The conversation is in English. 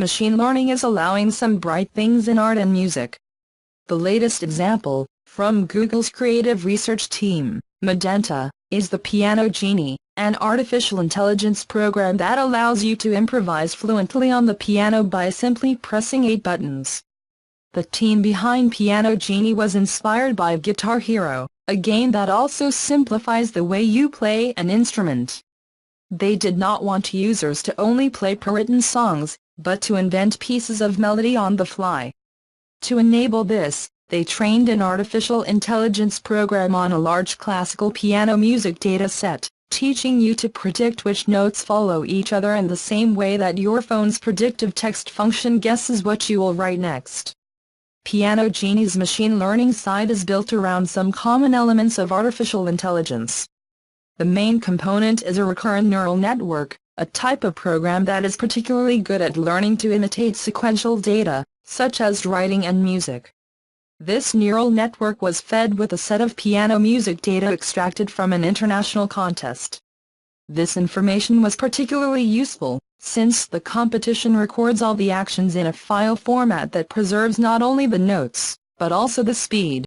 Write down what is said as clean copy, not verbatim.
machine learning is allowing some bright things in art and music. The latest example, from Google's creative research team, Magenta, is the Piano Genie, an artificial intelligence program that allows you to improvise fluently on the piano by simply pressing 8 buttons. The team behind Piano Genie was inspired by Guitar Hero, a game that also simplifies the way you play an instrument. They did not want users to only play prewritten songs, but to invent pieces of melody on the fly. To enable this, they trained an artificial intelligence program on a large classical piano music data set, teaching you to predict which notes follow each other in the same way that your phone's predictive text function guesses what you will write next. Piano Genie's machine learning side is built around some common elements of artificial intelligence. The main component is a recurrent neural network, a type of program that is particularly good at learning to imitate sequential data, such as writing and music. This neural network was fed with a set of piano music data extracted from an international contest. This information was particularly useful, since the competition records all the actions in a file format that preserves not only the notes, but also the speed,